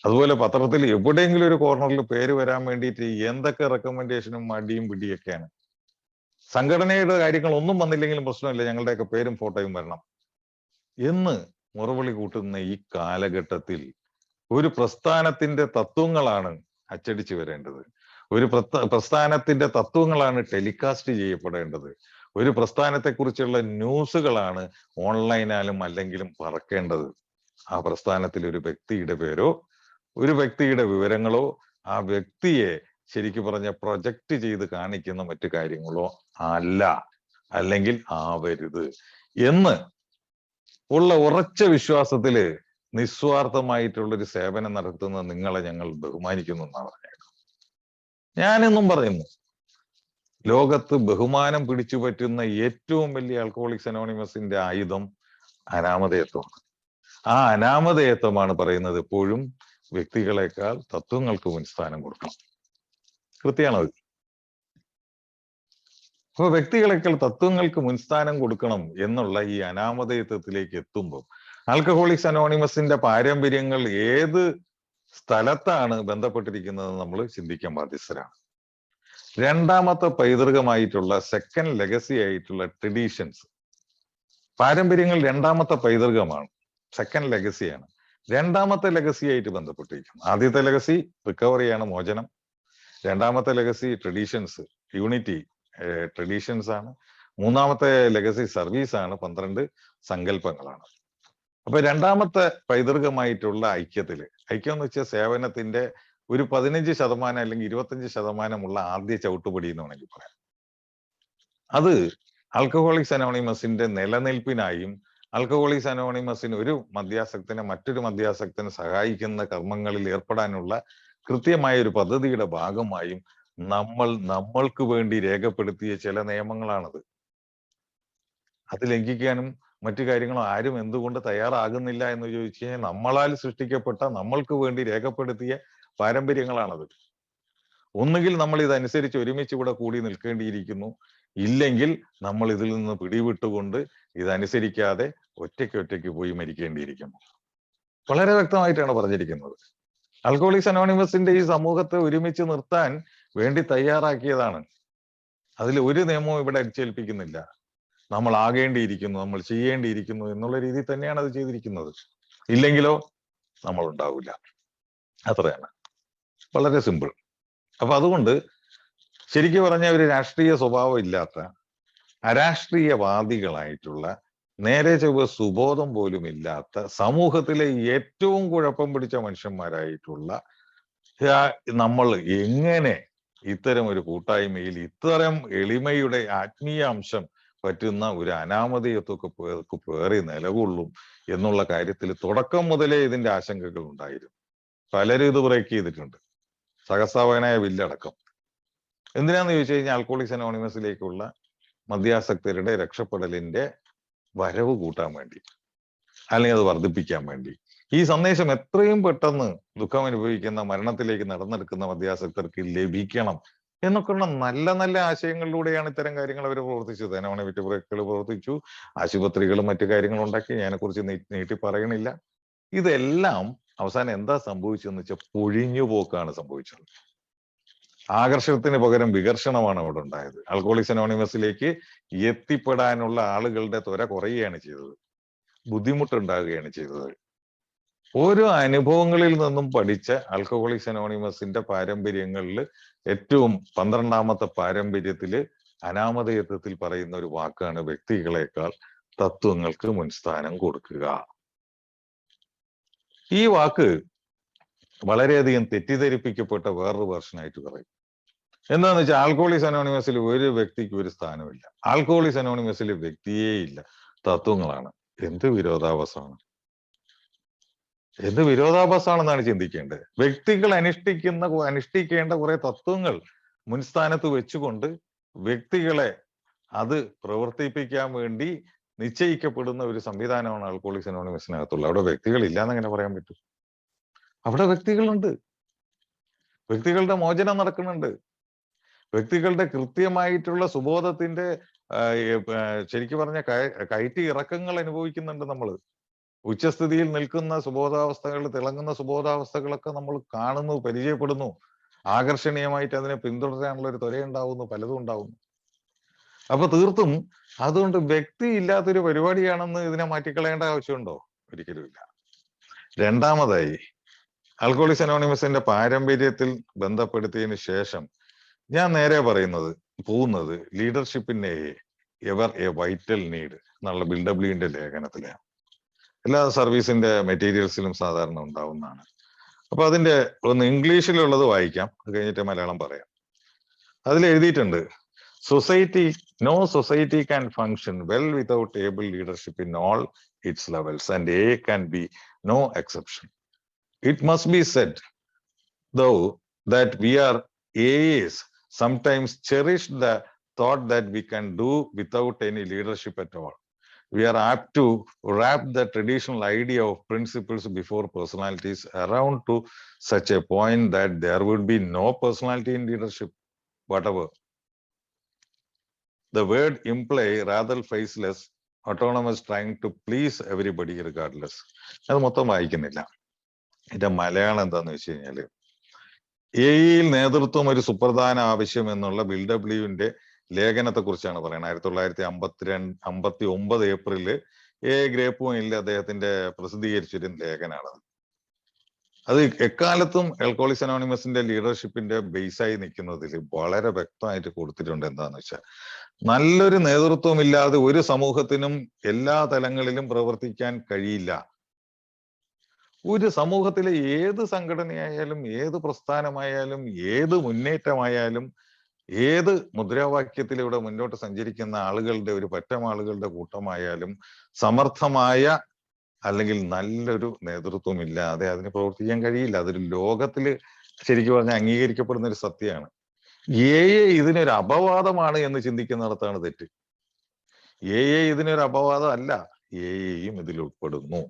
[SPEAKER 1] അതുപോലെ പത്രത്തിൽ എവിടെയെങ്കിലും ഒരു കോർണറിൽ പേര് വരാൻ വേണ്ടിയിട്ട് എന്തൊക്കെ റെക്കമെൻഡേഷനും മടിയും പിടിയൊക്കെയാണ്. സംഘടനയുടെ കാര്യങ്ങൾ ഒന്നും വന്നില്ലെങ്കിലും പ്രശ്നമില്ല, ഞങ്ങളുടെയൊക്കെ പേരും ഫോട്ടോയും വരണം എന്ന് മുറവിളി കൂട്ടുന്ന ഈ കാലഘട്ടത്തിൽ ഒരു പ്രസ്ഥാനത്തിന്റെ തത്വങ്ങളാണ് അച്ചടിച്ചു വരേണ്ടത്. ഒരു പ്രസ്ഥാനത്തിന്റെ തത്വങ്ങളാണ് ടെലികാസ്റ്റ് ചെയ്യപ്പെടേണ്ടത്. ഒരു പ്രസ്ഥാനത്തെക്കുറിച്ചുള്ള ന്യൂസുകളാണ് ഓൺലൈനാലും അല്ലെങ്കിലും പറക്കേണ്ടത്. ആ പ്രസ്ഥാനത്തിൽ ഒരു വ്യക്തിയുടെ പേരോ ഒരു വ്യക്തിയുടെ വിവരങ്ങളോ ആ വ്യക്തിയെ ശരിക്കു പറഞ്ഞ പ്രൊജക്റ്റ് ചെയ്ത് കാണിക്കുന്ന മറ്റു കാര്യങ്ങളോ അല്ല, അല്ലെങ്കിൽ ആവരുത് എന്ന് ഉള്ള ഉറച്ച വിശ്വാസത്തില് നിസ്വാർത്ഥമായിട്ടുള്ളൊരു സേവനം നടത്തുന്ന നിങ്ങളെ ഞങ്ങൾ ബഹുമാനിക്കുന്നു എന്നാണ് പറഞ്ഞത്. ഞാനെന്നും പറയുന്നു, ലോകത്ത് ബഹുമാനം പിടിച്ചു പറ്റുന്ന ഏറ്റവും വലിയ ആൽക്കഹോളിക്സ് അനോണിമസിന്റെ ആയുധം അനാമധേയത്വമാണ്. ആ അനാമധേയത്വമാണ് പറയുന്നത് എപ്പോഴും വ്യക്തികളെക്കാൾ തത്വങ്ങൾക്ക് മുൻസ്ഥാനം കൊടുക്കണം. കൃത്യമാണത്. അപ്പൊ വ്യക്തികളെക്കാൾ തത്വങ്ങൾക്ക് മുൻസ്ഥാനം കൊടുക്കണം എന്നുള്ള ഈ അനാമധേയത്വത്തിലേക്ക് എത്തുമ്പോൾ ആൽക്കഹോളിക്സ് അനോണിമസിന്റെ പാരമ്പര്യങ്ങൾ ഏത് സ്ഥലത്താണ് ബന്ധപ്പെട്ടിരിക്കുന്നത് നമ്മൾ ചിന്തിക്കാൻ ബാധ്യസ്ഥരാണ്. രണ്ടാമത്തെ പൈതൃകമായിട്ടുള്ള സെക്കൻഡ് ലെഗസി ആയിട്ടുള്ള ട്രഡീഷൻസ്, പാരമ്പര്യങ്ങൾ രണ്ടാമത്തെ പൈതൃകമാണ്, സെക്കൻഡ് ലെഗസിയാണ്. രണ്ടാമത്തെ ലെഗസി ആയിട്ട് ബന്ധപ്പെട്ടിരിക്കുന്നു. ആദ്യത്തെ ലെഗസി റിക്കവറിയാണ്, മോചനം. രണ്ടാമത്തെ ലെഗസി ട്രഡീഷൻസ്, യൂണിറ്റി ട്രഡീഷൻസ് ആണ്. മൂന്നാമത്തെ ലെഗസി സർവീസ് ആണ്, 12 സങ്കല്പങ്ങളാണ്. അപ്പൊ രണ്ടാമത്തെ പൈതൃകമായിട്ടുള്ള ഐക്യത്തില്, ഐക്യം എന്ന് വെച്ചാൽ സേവനത്തിന്റെ ഒരു 15% അല്ലെങ്കിൽ 25% ആദ്യ ചവിട്ടുപടി എന്ന് വേണമെങ്കിൽ പറയാം. അത് ആൽക്കഹോളിക്സ് അനോണിമസിന്റെ നിലനിൽപ്പിനായും ആൽക്കഹോളിക്സ് അനോണിമസിന് ഒരു മദ്യാസക്തനെ മറ്റൊരു മദ്യാസക്തനെ സഹായിക്കുന്ന കർമ്മങ്ങളിൽ ഏർപ്പെടാനുള്ള കൃത്യമായ ഒരു പദ്ധതിയുടെ ഭാഗമായും നമ്മൾക്ക് വേണ്ടി രേഖപ്പെടുത്തിയ ചില നിയമങ്ങളാണത്. അത് ലംഘിക്കാനും മറ്റു കാര്യങ്ങളും ആരും എന്തുകൊണ്ട് തയ്യാറാകുന്നില്ല എന്ന് ചോദിച്ചു കഴിഞ്ഞാൽ നമ്മളാൽ സൃഷ്ടിക്കപ്പെട്ട നമ്മൾക്ക് വേണ്ടി രേഖപ്പെടുത്തിയ പാരമ്പര്യങ്ങളാണത്. ഒന്നുകിൽ നമ്മൾ ഇതനുസരിച്ച് ഒരുമിച്ച് ഇവിടെ കൂടി നിൽക്കേണ്ടിയിരിക്കുന്നു, ഇല്ലെങ്കിൽ നമ്മൾ ഇതിൽ നിന്ന് പിടിവിട്ടുകൊണ്ട് ഇതനുസരിക്കാതെ ഒറ്റയ്ക്ക് പോയി മരിക്കേണ്ടിയിരിക്കുന്നു. വളരെ വ്യക്തമായിട്ടാണ് പറഞ്ഞിരിക്കുന്നത്. ആൽക്കഹോളിക്സ് അനോണിമസിന്റെ ഈ സമൂഹത്തെ ഒരുമിച്ച് നിർത്താൻ വേണ്ടി തയ്യാറാക്കിയതാണ്. അതിൽ ഒരു നിയമവും ഇവിടെ അടിച്ചേൽപ്പിക്കുന്നില്ല. നമ്മൾ ആകേണ്ടിയിരിക്കുന്നു, നമ്മൾ ചെയ്യേണ്ടിയിരിക്കുന്നു എന്നുള്ള രീതിയിൽ തന്നെയാണ് അത് ചെയ്തിരിക്കുന്നത്. ഇല്ലെങ്കിലോ നമ്മൾ ഉണ്ടാവില്ല. അത്രയാണ്. വളരെ സിമ്പിൾ. അപ്പൊ അതുകൊണ്ട് ശരിക്കും പറഞ്ഞ ഒരു രാഷ്ട്രീയ സ്വഭാവം ഇല്ലാത്ത അരാഷ്ട്രീയവാദികളായിട്ടുള്ള നേരെ ചൊവ്വ സുബോധം പോലും ഇല്ലാത്ത സമൂഹത്തിലെ ഏറ്റവും കുഴപ്പം പിടിച്ച മനുഷ്യന്മാരായിട്ടുള്ള നമ്മൾ എങ്ങനെ ഇത്തരം ഒരു കൂട്ടായ്മയിൽ ഇത്തരം എളിമയുടെ ആത്മീയ അംശം പറ്റുന്ന ഒരു അനാമധേയത്വമൊക്കെ പേറി നിലകൊള്ളും എന്നുള്ള കാര്യത്തിൽ തുടക്കം മുതലേ ഇതിന്റെ ആശങ്കകൾ ഉണ്ടായിരുന്നു. പലരും ഇത് ബ്രേക്ക് ചെയ്തിട്ടുണ്ട്, സഹസ്ഥാപകനായ ബില്ലടക്കം. എന്തിനാന്ന് ചോദിച്ചു കഴിഞ്ഞാൽ ആൽക്കഹോളിക്സ് അനോണിമസിലേക്കുള്ള മദ്യാസക്തരുടെ രക്ഷപ്പെടലിന്റെ വരവ് കൂട്ടാൻ വേണ്ടി. അല്ലെങ്കിൽ അത് വർദ്ധിപ്പിക്കാൻ വേണ്ടി. ഈ സന്ദേശം എത്രയും പെട്ടെന്ന് ദുഃഖം അനുഭവിക്കുന്ന, മരണത്തിലേക്ക് നടന്നെടുക്കുന്ന മദ്യാസക്തർക്ക് ലഭിക്കണം എന്നൊക്കെയുള്ള നല്ല നല്ല ആശയങ്ങളിലൂടെയാണ് ഇത്തരം കാര്യങ്ങൾ അവർ പ്രവർത്തിച്ചത്. ധനമണി വിറ്റ് ബ്രേക്കുകൾ പ്രവർത്തിച്ചു, ആശുപത്രികളും മറ്റു കാര്യങ്ങളും ഉണ്ടാക്കി. അതിനെക്കുറിച്ച് നീട്ടി പറയണില്ല. ഇതെല്ലാം അവസാനം എന്താ സംഭവിച്ചതെന്ന് വെച്ചാൽ പൊഴിഞ്ഞുപോക്കാണ് സംഭവിച്ചത്. ആകർഷണത്തിന് പകരം വികർഷണമാണ് അവിടെ ഉണ്ടായത്. ആൽക്കഹോളിക്സ് അനോണിമസിലേക്ക് എത്തിപ്പെടാനുള്ള ആളുകളുടെ ത്വര കുറയുകയാണ് ചെയ്തത്, ബുദ്ധിമുട്ടുണ്ടാകുകയാണ് ചെയ്തത്. ഓരോ അനുഭവങ്ങളിൽ നിന്നും പഠിച്ച ആൽക്കഹോളിക്സ് അനോണിമസിന്റെ പാരമ്പര്യങ്ങളിൽ ഏറ്റവും 12ാമത്തെ പാരമ്പര്യത്തില് അനാമധേയത്വത്തിൽ പറയുന്ന ഒരു വാക്കാണ് വ്യക്തികളെക്കാൾ തത്വങ്ങൾക്ക് മുൻസ്ഥാനം കൊടുക്കുക. ഈ വാക്ക് വളരെയധികം തെറ്റിദ്ധരിപ്പിക്കപ്പെട്ട വേറൊരു വേർഷനായിട്ട് പറയും. എന്താന്ന് വെച്ചാൽ ആൽക്കഹോളിക്സ് അനോണിമസിൽ ഒരു വ്യക്തിക്ക് ഒരു സ്ഥാനമില്ല. ആൽക്കഹോളിക്സ് അനോണിമസിൽ വ്യക്തിയേ ഇല്ല, തത്വങ്ങളാണ്. എന്ത് വിരോധാഭാസമാണ്, എന്ത് വിരോധാഭാസമാണെന്നാണ് ചിന്തിക്കേണ്ടത്. വ്യക്തികൾ അനുഷ്ഠിക്കേണ്ട കുറെ തത്വങ്ങൾ മുൻസ്ഥാനത്ത് വെച്ചുകൊണ്ട് വ്യക്തികളെ അത് പ്രവർത്തിപ്പിക്കാൻ വേണ്ടി നിശ്ചയിക്കപ്പെടുന്ന ഒരു സംവിധാനമാണ് ആൽക്കഹോളിക്സ് അനോണിമസിനകത്തുള്ളത്. അവിടെ വ്യക്തികളില്ല എന്നെങ്ങനെ പറയാൻ പറ്റും? അവിടെ വ്യക്തികളുണ്ട്. വ്യക്തികളുടെ മോചനം നടക്കുന്നുണ്ട്. വ്യക്തികളുടെ കൃത്യമായിട്ടുള്ള സുബോധത്തിന്റെ ശരിക്കും പറഞ്ഞ കയറ്റി ഇറക്കങ്ങൾ അനുഭവിക്കുന്നുണ്ട് നമ്മൾ. ഉച്ചസ്ഥിതിയിൽ നിൽക്കുന്ന സുബോധാവസ്ഥകൾ, തിളങ്ങുന്ന സുബോധാവസ്ഥകളൊക്കെ നമ്മൾ കാണുന്നു, പരിചയപ്പെടുന്നു. ആകർഷണീയമായിട്ട് അതിനെ പിന്തുടരാനുള്ള ഒരു ത്വരയുണ്ടാവുന്നു, പലതും ഉണ്ടാവുന്നു. അപ്പൊ തീർത്തും അതുകൊണ്ട് വ്യക്തി ഇല്ലാത്തൊരു പരിപാടിയാണെന്ന് ഇതിനെ മാറ്റിക്കളയേണ്ട ആവശ്യമുണ്ടോ? ഒരിക്കലുമില്ല. രണ്ടാമതായി, ആൽക്കഹോളിക്സ് അനോണിമസിന്റെ പാരമ്പര്യത്തിൽ ബന്ധപ്പെടുത്തിയതിനു ശേഷം ഞാൻ നേരെ പോകുന്നത് ലീഡർഷിപ്പിന്റെ എവർ എ വൈറ്റൽ നീഡ് എന്നുള്ള ബിൽഡബ്ല്യുവിന്റെ ലേഖനത്തിലാണ്. എല്ലാ സർവീസിന്റെ മെറ്റീരിയൽസിലും സാധാരണ ഉണ്ടാവുന്നതാണ്. അപ്പൊ അതിന്റെ ഒന്ന് ഇംഗ്ലീഷിലുള്ളത് വായിക്കാം, അത് കഴിഞ്ഞിട്ട് മലയാളം പറയാം. അതിൽ എഴുതിയിട്ടുണ്ട്, no society can function well without able leadership in all its levels, and A can be no exception. It must be said, though, that we are A's sometimes cherish the thought that we can do without any leadership at all. We are apt to wrap the traditional idea of principles before personalities around to such a point that there would be no personality in leadership whatever. The word imply rather faceless, autonomous, trying to please everybody regardless. അത് മൊത്തം വായിക്കുന്നില്ല. ഇതിന്റെ മലയാളം എന്താന്ന് വെച്ച് കഴിഞ്ഞാല്, എയിൽ നേതൃത്വം ഒരു സുപ്രധാന ആവശ്യം എന്നുള്ള ബിൽഡബ്ല്യുവിന്റെ ലേഖനത്തെ കുറിച്ചാണ് പറയുന്നത്. 1959 ഏപ്രില് ഗ്രേപ്പ്വൈനിൽ അദ്ദേഹത്തിന്റെ പ്രസിദ്ധീകരിച്ചൊരു ലേഖനാണത്. അത് എക്കാലത്തും ആൽക്കഹോളിക്സ് അനോണിമസിന്റെ ലീഡർഷിപ്പിന്റെ ബേസായി നിൽക്കുന്നതിൽ വളരെ വ്യക്തമായിട്ട് കൊടുത്തിട്ടുണ്ട്. എന്താന്ന് വെച്ചാൽ, നല്ലൊരു നേതൃത്വമില്ലാതെ ഒരു സമൂഹത്തിനും എല്ലാ തലങ്ങളിലും പ്രവർത്തിക്കാൻ കഴിയില്ല. ഒരു സമൂഹത്തിലെ ഏത് സംഘടനയായാലും, ഏത് പ്രസ്ഥാനമായാലും, ഏത് മുന്നേറ്റമായാലും, ഏത് മുദ്രാവാക്യത്തിലൂടെ മുന്നോട്ട് സഞ്ചരിക്കുന്ന ആളുകളുടെ ഒരു പറ്റം ആളുകളുടെ കൂട്ടമായാലും, സമർത്ഥമായ അല്ലെങ്കിൽ നല്ലൊരു നേതൃത്വം ഇല്ലാതെ അതിന് പ്രവർത്തിക്കാൻ കഴിയില്ല. അതൊരു ലോകത്തില് ശരിക്കും പറഞ്ഞാൽ അംഗീകരിക്കപ്പെടുന്ന ഒരു സത്യമാണ്. ഇതിനൊരു അപവാദമാണ് എന്ന് ചിന്തിക്കുന്നിടത്താണ് തെറ്റ്. ഇതിനൊരു അപവാദം അല്ല, യും ഇതിൽ ഉൾപ്പെടുന്നു.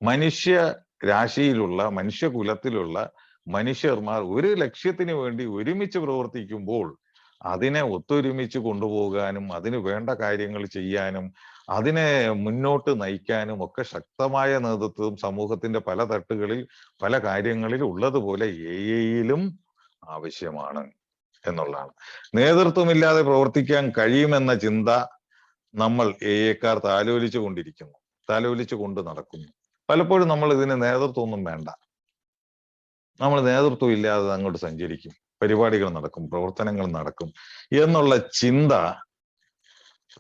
[SPEAKER 1] മനുഷ്യ രാശിയിലുള്ള, മനുഷ്യകുലത്തിലുള്ള മനുഷ്യർമാർ ഒരു ലക്ഷ്യത്തിന് വേണ്ടി ഒരുമിച്ച് പ്രവർത്തിക്കുമ്പോൾ അതിനെ ഒത്തൊരുമിച്ച് കൊണ്ടുപോകാനും അതിന് വേണ്ട കാര്യങ്ങൾ ചെയ്യാനും അതിനെ മുന്നോട്ട് നയിക്കാനും ഒക്കെ ശക്തമായ നേതൃത്വം സമൂഹത്തിന്റെ പല തട്ടുകളിൽ പല കാര്യങ്ങളിൽ ഉള്ളതുപോലെ യിലും ആവശ്യമാണ് എന്നുള്ളതാണ്. നേതൃത്വമില്ലാതെ പ്രവർത്തിക്കാൻ കഴിയുമെന്ന ചിന്ത നമ്മൾ ക്കാർ താലോലിച്ചു കൊണ്ട് നടക്കുന്നു. പലപ്പോഴും നമ്മൾ ഇതിന് നേതൃത്വമൊന്നും വേണ്ട, നമ്മൾ നേതൃത്വം ഇല്ലാതെ അങ്ങോട്ട് സഞ്ചരിക്കും, പരിപാടികൾ നടക്കും, പ്രവർത്തനങ്ങൾ നടക്കും എന്നുള്ള ചിന്ത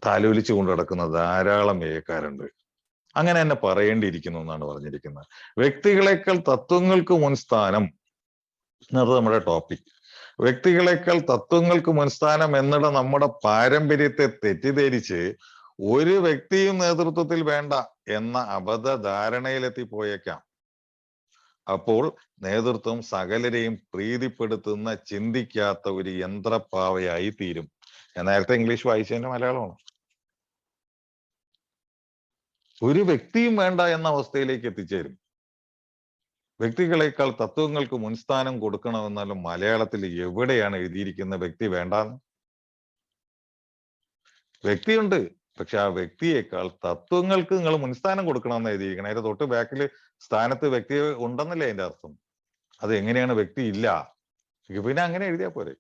[SPEAKER 1] താലോലിച്ചു കൊണ്ട് നടക്കുന്ന ധാരാളം ഏക്കാരുണ്ട്. അങ്ങനെ തന്നെ പറയേണ്ടിയിരിക്കുന്നു എന്നാണ് പറഞ്ഞിരിക്കുന്നത്. വ്യക്തികളെക്കാൾ തത്വങ്ങൾക്ക് മുൻസ്ഥാനം എന്നത് നമ്മുടെ ടോപ്പിക്. വ്യക്തികളെക്കാൾ തത്വങ്ങൾക്ക് മുൻസ്ഥാനം എന്നുള്ള നമ്മുടെ പാരമ്പര്യത്തെ തെറ്റിദ്ധരിച്ച് ഒരു വ്യക്തിയും നേതൃത്വത്തിൽ വേണ്ട എന്ന അബദ്ധധാരണയിലെത്തിപ്പോയേക്കാം. അപ്പോൾ നേതൃത്വം സകലരെയും പ്രീതിപ്പെടുത്തുന്ന, ചിന്തിക്കാത്ത ഒരു യന്ത്രപ്പാവയായി തീരും. ഞാൻ നേരത്തെ ഇംഗ്ലീഷ് വായിച്ചതിന്റെ മലയാളമാണ്. ഒരു വ്യക്തിയും വേണ്ട എന്ന അവസ്ഥയിലേക്ക് എത്തിച്ചേരും. വ്യക്തികളെക്കാൾ തത്വങ്ങൾക്ക് മുൻസ്ഥാനം കൊടുക്കണമെന്നാലും മലയാളത്തിൽ എവിടെയാണ് എഴുതിയിരിക്കുന്ന വ്യക്തി വേണ്ടാന്ന്? വ്യക്തിയുണ്ട്, പക്ഷെ ആ വ്യക്തിയേക്കാൾ തത്വങ്ങൾക്ക് നിങ്ങൾ മുൻസ്ഥാനം കൊടുക്കണമെന്ന് എഴുതിയിരിക്കണം. അതിന്റെ തൊട്ട് ബാക്കിൽ സ്ഥാനത്ത് വ്യക്തി ഉണ്ടെന്നല്ലേ അതിന്റെ അർത്ഥം. അത് എങ്ങനെയാണ് വ്യക്തി ഇല്ല? പിന്നെ അങ്ങനെ എഴുതിയാൽ പോരെ.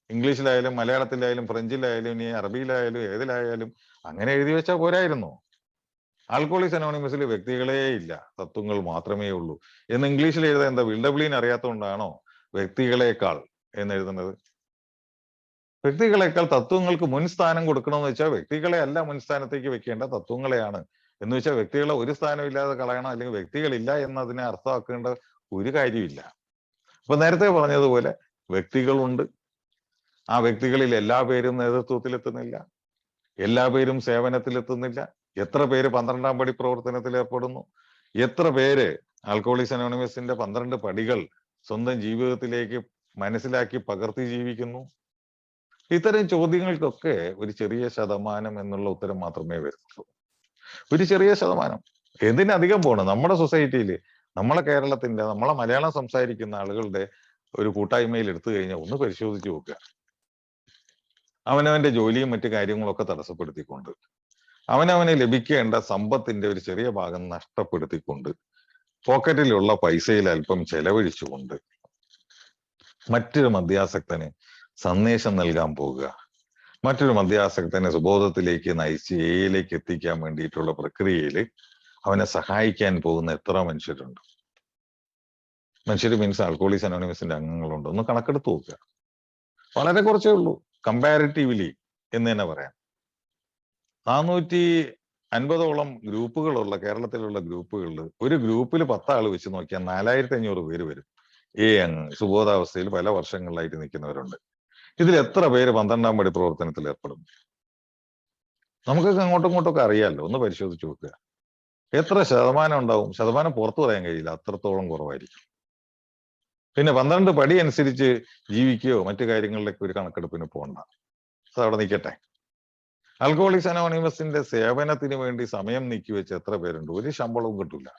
[SPEAKER 1] ഇംഗ്ലീഷിലായാലും മലയാളത്തിലായാലും ഫ്രഞ്ചിലായാലും ഇനി അറബിയിലായാലും ഏതിലായാലും അങ്ങനെ എഴുതി വെച്ചാൽ പോരായിരുന്നോ? ആൽക്കോളിക്സ് അനോണിമസിൽ വ്യക്തികളേ ഇല്ല, തത്വങ്ങൾ മാത്രമേ ഉള്ളൂ എന്ന് ഇംഗ്ലീഷിൽ എഴുതാൻ എന്താ വിൽഡബ്ലിൻ അറിയാത്തതുകൊണ്ടാണോ വ്യക്തികളെക്കാൾ എന്ന് എഴുതുന്നത്? വ്യക്തികളെക്കാൾ തത്വങ്ങൾക്ക് മുൻസ്ഥാനം കൊടുക്കണമെന്ന് വെച്ചാൽ വ്യക്തികളെ അല്ല മുൻസ്ഥാനത്തേക്ക് വെക്കേണ്ട, തത്വങ്ങളെയാണ്. എന്ന് വെച്ചാൽ വ്യക്തികളെ ഒരു സ്ഥാനം ഇല്ലാതെ കളയണം, അല്ലെങ്കിൽ വ്യക്തികളില്ല എന്നതിനെ അർത്ഥമാക്കേണ്ട ഒരു കാര്യമില്ല. അപ്പൊ നേരത്തെ പറഞ്ഞതുപോലെ വ്യക്തികളുണ്ട്. ആ വ്യക്തികളിൽ എല്ലാ പേരും നേതൃത്വത്തിലെത്തുന്നില്ല, എല്ലാ പേരും സേവനത്തിലെത്തുന്നില്ല. എത്ര പേര് 12-ാം പടി പ്രവർത്തനത്തിൽ ഏർപ്പെടുന്നു? എത്ര പേര് ആൽക്കോളിക്സ് അനോണിമസിന്റെ 12 പടികൾ സ്വന്തം ജീവിതത്തിലേക്ക് മനസ്സിലാക്കി പകർത്തി ജീവിക്കുന്നു? ഇത്തരം ചോദ്യങ്ങൾക്കൊക്കെ ഒരു ചെറിയ ശതമാനം എന്നുള്ള ഉത്തരം മാത്രമേ വരുന്നുള്ളൂ. ഒരു ചെറിയ ശതമാനം. എന്തിനധികം പോകണം? നമ്മുടെ സൊസൈറ്റിയിൽ, നമ്മളെ കേരളത്തിന്റെ, നമ്മളെ മലയാളം സംസാരിക്കുന്ന ആളുകളുടെ ഒരു കൂട്ടായ്മയിൽ എടുത്തു കഴിഞ്ഞാൽ ഒന്ന് പരിശോധിച്ച് നോക്കുക. അവനവന്റെ ജോലിയും മറ്റു കാര്യങ്ങളൊക്കെ തടസ്സപ്പെടുത്തിക്കൊണ്ട്, അവനവന് ലഭിക്കേണ്ട സമ്പത്തിന്റെ ഒരു ചെറിയ ഭാഗം നഷ്ടപ്പെടുത്തിക്കൊണ്ട്, പോക്കറ്റിലുള്ള പൈസയിൽ അല്പം ചെലവഴിച്ചുകൊണ്ട് മറ്റൊരു മദ്യാസക്തന് സന്ദേശം നൽകാൻ പോകുക, മറ്റൊരു മദ്യാസക്തനെ സുബോധത്തിലേക്ക് നയിച്ച് എയിലേക്ക് എത്തിക്കാൻ വേണ്ടിയിട്ടുള്ള പ്രക്രിയയിൽ അവനെ സഹായിക്കാൻ പോകുന്ന എത്ര മനുഷ്യരുണ്ട്? മനുഷ്യർ മീൻസ് ആൽക്കോളിക്സ് അനോണിമസിന്റെ അംഗങ്ങളുണ്ട്. ഒന്ന് കണക്കെടുത്ത് നോക്കുക. വളരെ കുറച്ചേ ഉള്ളൂ കമ്പാരിറ്റീവ്ലി എന്ന് തന്നെ പറയാം. 450ഓളം ഗ്രൂപ്പുകളുള്ള കേരളത്തിലുള്ള ഗ്രൂപ്പുകളിൽ ഒരു ഗ്രൂപ്പിൽ 10 ആൾ വെച്ച് നോക്കിയാൽ 4500 പേര് വരും. സുബോധാവസ്ഥയിൽ പല വർഷങ്ങളിലായിട്ട് നിൽക്കുന്നവരുണ്ട്. ഇതിൽ എത്ര പേര് 12-ാം പടി പ്രവർത്തനത്തിൽ ഏർപ്പെടും? നമുക്കൊക്കെ അങ്ങോട്ടും ഇങ്ങോട്ടൊക്കെ അറിയാമല്ലോ. ഒന്ന് പരിശോധിച്ച് നോക്കുക. എത്ര ശതമാനം ഉണ്ടാവും? ശതമാനം പുറത്തു പറയാൻ കഴിയില്ല, അത്രത്തോളം കുറവായിരിക്കും. പിന്നെ 12 പടി അനുസരിച്ച് ജീവിക്കുകയോ മറ്റു കാര്യങ്ങളിലേക്ക് ഒരു കണക്കെടുപ്പിന് പോകണ്ട, അതവിടെ നിൽക്കട്ടെ. ആൽക്കോളിക്സ് അനോണിമസിന്റെ സേവനത്തിന് വേണ്ടി സമയം നീക്കി വെച്ച് എത്ര പേരുണ്ട്? ഒരു ശമ്പളവും കിട്ടില്ല.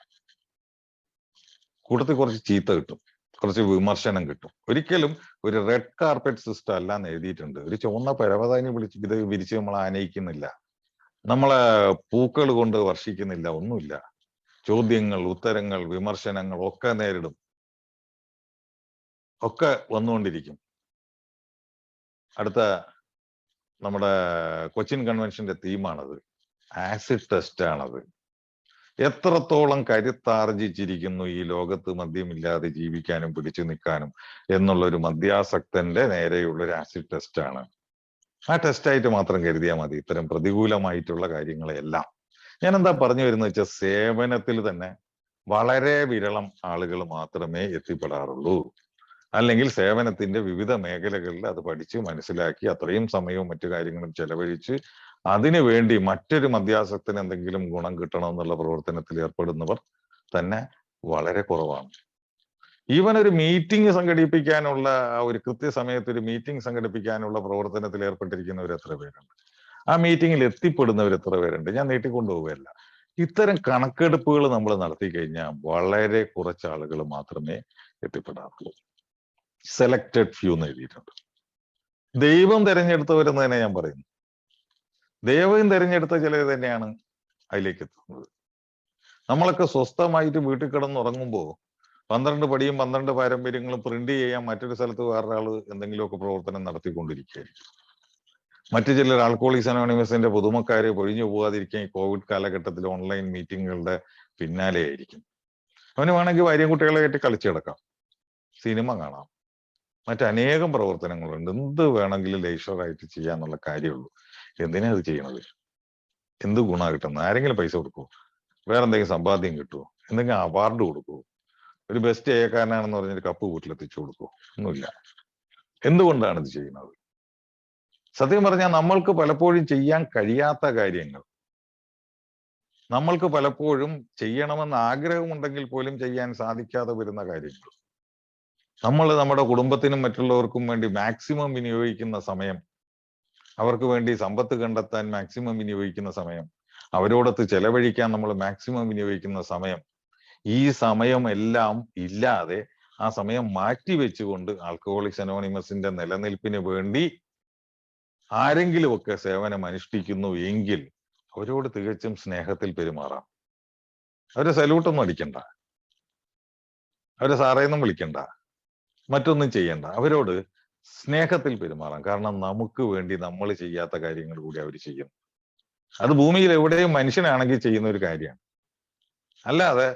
[SPEAKER 1] കൂട്ടത്തിൽ കുറച്ച് ചീത്ത കിട്ടും, കുറച്ച് വിമർശനം കിട്ടും. ഒരിക്കലും ഒരു റെഡ് കാർപ്പറ്റ് സിസ്റ്റം അല്ല എന്ന് എഴുതിയിട്ടുണ്ട്. ഒരു ചുവന്ന പരവതാനി വിരിച്ച് നമ്മൾ ആനയിക്കുന്നില്ല, നമ്മളെ പൂക്കൾ കൊണ്ട് വർഷിക്കുന്നില്ല, ഒന്നുമില്ല. ചോദ്യങ്ങൾ, ഉത്തരങ്ങൾ, വിമർശനങ്ങൾ ഒക്കെ നേരിടും, ഒക്കെ വന്നുകൊണ്ടിരിക്കും. അടുത്ത നമ്മുടെ കൊച്ചിൻ കൺവെൻഷന്റെ തീമാണത്. ആസിഡ് ടെസ്റ്റ് ആണത്. എത്രത്തോളം കരുത്താർജിച്ചിരിക്കുന്നു ഈ ലോകത്ത് മദ്യമില്ലാതെ ജീവിക്കാനും പിടിച്ചു നിൽക്കാനും എന്നുള്ള ഒരു മദ്യാസക്തന്റെ നേരെയുള്ള ഒരു ആസിഡ് ടെസ്റ്റ് ആണ്. ആ ടെസ്റ്റായിട്ട് മാത്രം കരുതിയാൽ മതി ഇത്തരം പ്രതികൂലമായിട്ടുള്ള കാര്യങ്ങളെല്ലാം. ഞാൻ എന്താ പറഞ്ഞു വരുന്നത് വെച്ചാൽ, സേവനത്തിൽ തന്നെ വളരെ വിരളം ആളുകൾ മാത്രമേ എത്തിപ്പെടാറുള്ളൂ. അല്ലെങ്കിൽ സേവനത്തിന്റെ വിവിധ മേഖലകളിൽ അത് പഠിച്ച് മനസ്സിലാക്കി അത്രയും സമയവും മറ്റു കാര്യങ്ങളും ചെലവഴിച്ച് അതിനു വേണ്ടി മറ്റൊരു മദ്യാസക്തന് എന്തെങ്കിലും ഗുണം കിട്ടണം എന്നുള്ള പ്രവർത്തനത്തിൽ ഏർപ്പെടുന്നവർ തന്നെ വളരെ കുറവാണ്. ഈവൻ ഒരു മീറ്റിംഗ് സംഘടിപ്പിക്കാനുള്ള, ഒരു കൃത്യസമയത്ത് ഒരു മീറ്റിംഗ് സംഘടിപ്പിക്കാനുള്ള പ്രവർത്തനത്തിൽ ഏർപ്പെട്ടിരിക്കുന്നവർ എത്ര പേരുണ്ട്? ആ മീറ്റിംഗിൽ എത്തിപ്പെടുന്നവർ എത്ര പേരുണ്ട്? ഞാൻ നീട്ടിക്കൊണ്ടുപോവുകയല്ല. ഇത്തരം കണക്കെടുപ്പുകൾ നമ്മൾ നടത്തി കഴിഞ്ഞാൽ വളരെ കുറച്ച് ആളുകൾ മാത്രമേ എത്തിപ്പെടാറുള്ളൂ. സെലക്റ്റഡ് ഫ്യൂ എന്ന് എഴുതിയിട്ടുണ്ട്. ദൈവം തെരഞ്ഞെടുത്തവരെന്ന് തന്നെ ഞാൻ പറയുന്നു. ദൈവം തെരഞ്ഞെടുത്ത ചിലർ തന്നെയാണ് അതിലേക്ക് എത്തുന്നത്. നമ്മളൊക്കെ സ്വസ്ഥമായിട്ട് വീട്ടിൽ കിടന്നുറങ്ങുമ്പോൾ 12 പടിയും 12 പാരമ്പര്യങ്ങളും പ്രിന്റ് ചെയ്യാൻ മറ്റൊരു സ്ഥലത്ത് വേറൊരാൾ എന്തെങ്കിലുമൊക്കെ പ്രവർത്തനം നടത്തിക്കൊണ്ടിരിക്കുകയായിരിക്കും. മറ്റു ചിലർ ആൽക്കോളിക്സ് അനോണിമസിന്റെ പുതുമക്കാരെ പൊഴിഞ്ഞു പോകാതിരിക്കാൻ ഈ കോവിഡ് കാലഘട്ടത്തിൽ ഓൺലൈൻ മീറ്റിങ്ങുകളുടെ പിന്നാലെ ആയിരിക്കും. അവന് വേണമെങ്കിൽ ഭാര്യയും കുട്ടികളെ ആയിട്ട് കളിച്ചു കിടക്കാം, സിനിമ കാണാം, മറ്റനേകം പ്രവർത്തനങ്ങളുണ്ട്. എന്ത് വേണമെങ്കിലും ലേഷറായിട്ട് ചെയ്യാന്നുള്ള കാര്യമുള്ളൂ. എന്തിനാ അത് ചെയ്യണത്? എന്ത് ഗുണമാണ് കിട്ടുന്നത്? ആരെങ്കിലും പൈസ കൊടുക്കുമോ? വേറെ എന്തെങ്കിലും സമ്പാദ്യം കിട്ടുമോ? എന്തെങ്കിലും അവാർഡ് കൊടുക്കുമോ? ഒരു ബെസ്റ്റ് ഏക്കാരനാണെന്ന് പറഞ്ഞൊരു കപ്പ് വീട്ടിലെത്തിച്ചു കൊടുക്കുമോ? ഒന്നുമില്ല. എന്തുകൊണ്ടാണ് ഇത് ചെയ്യുന്നത്? സത്യം പറഞ്ഞാൽ നമ്മൾക്ക് പലപ്പോഴും ചെയ്യാൻ കഴിയാത്ത കാര്യങ്ങൾ, നമ്മൾക്ക് പലപ്പോഴും ചെയ്യണമെന്ന് ആഗ്രഹമുണ്ടെങ്കിൽ പോലും ചെയ്യാൻ സാധിക്കാതെ വരുന്ന കാര്യങ്ങൾ, നമ്മൾ നമ്മുടെ കുടുംബത്തിനും മറ്റുള്ളവർക്കും വേണ്ടി മാക്സിമം വിനിയോഗിക്കുന്ന സമയം, അവർക്ക് വേണ്ടി സമ്പത്ത് കണ്ടെത്താൻ മാക്സിമം വിനിയോഗിക്കുന്ന സമയം, അവരോടൊത്ത് ചെലവഴിക്കാൻ നമ്മൾ മാക്സിമം വിനിയോഗിക്കുന്ന സമയം, ഈ സമയം എല്ലാം ഇല്ലാതെ ആ സമയം മാറ്റി വെച്ചുകൊണ്ട് ആൽക്കഹോളിക്സ് അനോണിമസിന്റെ നിലനിൽപ്പിന് വേണ്ടി ആരെങ്കിലുമൊക്കെ സേവനം അനുഷ്ഠിക്കുന്നു എങ്കിൽ അവരോട് തികച്ചും സ്നേഹത്തിൽ പെരുമാറാം. അവരെ സല്യൂട്ടൊന്നും അടിക്കണ്ട, അവരെ സാറേന്നും വിളിക്കണ്ട, മറ്റൊന്നും ചെയ്യണ്ട. അവരോട് സ്നേഹത്തിൽ പെരുമാറാം. കാരണം നമുക്ക് വേണ്ടി നമ്മൾ ചെയ്യാത്ത കാര്യങ്ങൾ കൂടി അവർ ചെയ്യും. അത് ഭൂമിയിൽ എവിടെയും മനുഷ്യനാണെങ്കിൽ ചെയ്യുന്ന ഒരു കാര്യമാണ്. അല്ലാതെ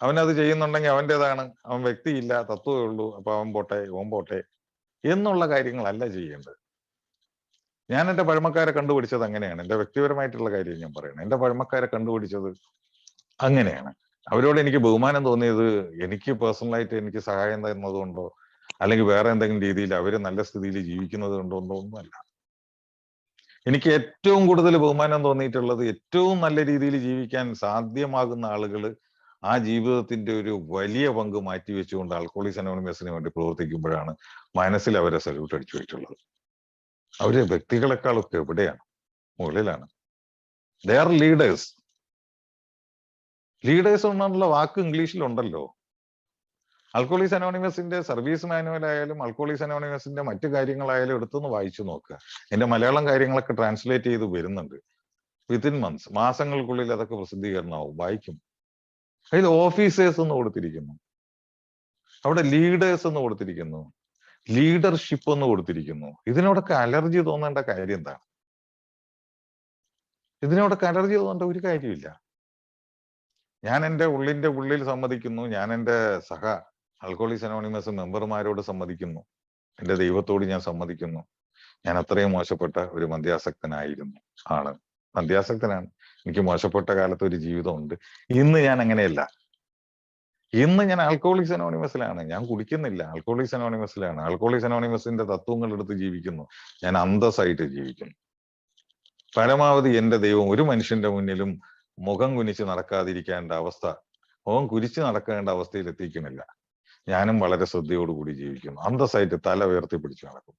[SPEAKER 1] അവനത് ചെയ്യുന്നുണ്ടെങ്കിൽ അവൻ്റെതാണ്, അവൻ വ്യക്തിയില്ല, തത്വമേ ഉള്ളൂ, അപ്പൊ അവൻ പോട്ടെ, ഓൻ പോട്ടെ എന്നുള്ള കാര്യങ്ങളല്ല ചെയ്യേണ്ടത്. ഞാൻ എൻ്റെ പഴമക്കാരെ കണ്ടുപിടിച്ചത് അങ്ങനെയാണ്. എൻ്റെ വ്യക്തിപരമായിട്ടുള്ള കാര്യം ഞാൻ പറയണം. എൻ്റെ പഴമക്കാരെ കണ്ടുപിടിച്ചത് അങ്ങനെയാണ്. അവരോട് എനിക്ക് ബഹുമാനം തോന്നിയത് എനിക്ക് പേഴ്സണലായിട്ട് എനിക്ക് സഹായം തരുന്നത് കൊണ്ടോ അല്ലെങ്കിൽ വേറെ എന്തെങ്കിലും രീതിയിൽ അവര് നല്ല സ്ഥിതിയിൽ ജീവിക്കുന്നത് കൊണ്ടോ ഒന്നുമല്ല. എനിക്ക് ഏറ്റവും കൂടുതൽ ബഹുമാനം തോന്നിയിട്ടുള്ളത് ഏറ്റവും നല്ല രീതിയിൽ ജീവിക്കാൻ സാധ്യമാകുന്ന ആളുകൾ ആ ജീവിതത്തിന്റെ ഒരു വലിയ പങ്ക് മാറ്റിവെച്ചുകൊണ്ട് ആൽക്കഹോളിക്സ് അനോണിമസിന് വേണ്ടി പ്രവർത്തിക്കുമ്പോഴാണ് മനസ്സിൽ അവരെ സല്യൂട്ട് അടിച്ചു വെച്ചിട്ടുള്ളത്. അവര് വ്യക്തികളെക്കാളൊക്കെ എവിടെയാണ്, മുകളിലാണ്. They are leaders. ലീഡേഴ്സ് എന്നുള്ള വാക്ക് ഇംഗ്ലീഷിലുണ്ടല്ലോ. ആൽക്കഹോളിക്സ് അനോണിമസിന്റെ സർവീസ് മാനുവൽ ആയാലും ആൽക്കഹോളിക്സ് അനോണിമസിന്റെ മറ്റു കാര്യങ്ങളായാലും എടുത്തൊന്ന് വായിച്ചു നോക്കുക. എന്റെ മലയാളം കാര്യങ്ങളൊക്കെ ട്രാൻസ്ലേറ്റ് ചെയ്ത് വരുന്നുണ്ട്. വിത്തിൻ മന്ത്സ്, മാസങ്ങൾക്കുള്ളിൽ അതൊക്കെ പ്രസിദ്ധീകരണമാവും. വായിക്കും. അതിൽ ഓഫീസേഴ്സ് എന്ന് കൊടുത്തിരിക്കുന്നു, അവിടെ ലീഡേഴ്സ് എന്ന് കൊടുത്തിരിക്കുന്നു, ലീഡർഷിപ്പ് എന്ന് കൊടുത്തിരിക്കുന്നു. ഇതിനോടൊക്കെ അലർജി തോന്നേണ്ട കാര്യം എന്താണ്? ഇതിനോടൊക്കെ അലർജി തോന്നേണ്ട ഒരു കാര്യമില്ല. ഞാൻ എൻ്റെ ഉള്ളിൽ സമ്മതിക്കുന്നു, ഞാൻ എൻ്റെ സഹ ആൽക്കഹോളിക്സ് അനോണിമസ് മെമ്പർമാരോട് സമ്മതിക്കുന്നു, എൻ്റെ ദൈവത്തോട് ഞാൻ സമ്മതിക്കുന്നു, ഞാൻ അത്രയും മോശപ്പെട്ട ഒരു മദ്യാസക്തനായിരുന്നു. മദ്യാസക്തനാണ്. എനിക്ക് മോശപ്പെട്ട കാലത്ത് ഒരു ജീവിതമുണ്ട്. ഇന്ന് ഞാൻ അങ്ങനെയല്ല. ഇന്ന് ഞാൻ ആൽക്കഹോളിക്സ് അനോണിമസിലാണ്. ഞാൻ കുടിക്കുന്നില്ല, ആൽക്കഹോളിക്സ് അനോണിമസിലാണ്. ആൽക്കഹോളിക്സ് അനോണിമസിന്റെ തത്വങ്ങൾ എടുത്ത് ജീവിക്കുന്നു. ഞാൻ അന്തസ്സായിട്ട് ജീവിക്കുന്നു. പരമാവധി എൻ്റെ ദൈവം ഒരു മനുഷ്യന്റെ മുന്നിലും മുഖം കുനിച്ച് നടക്കാതിരിക്കേണ്ട അവസ്ഥ, മുഖം കുരിച്ച് നടക്കേണ്ട അവസ്ഥയിൽ എത്തിക്കണില്ല. ഞാനും വളരെ ശ്രദ്ധയോടുകൂടി ജീവിക്കുന്നു. അന്തസ്സായിട്ട് തല ഉയർത്തി പിടിച്ച് നടക്കും.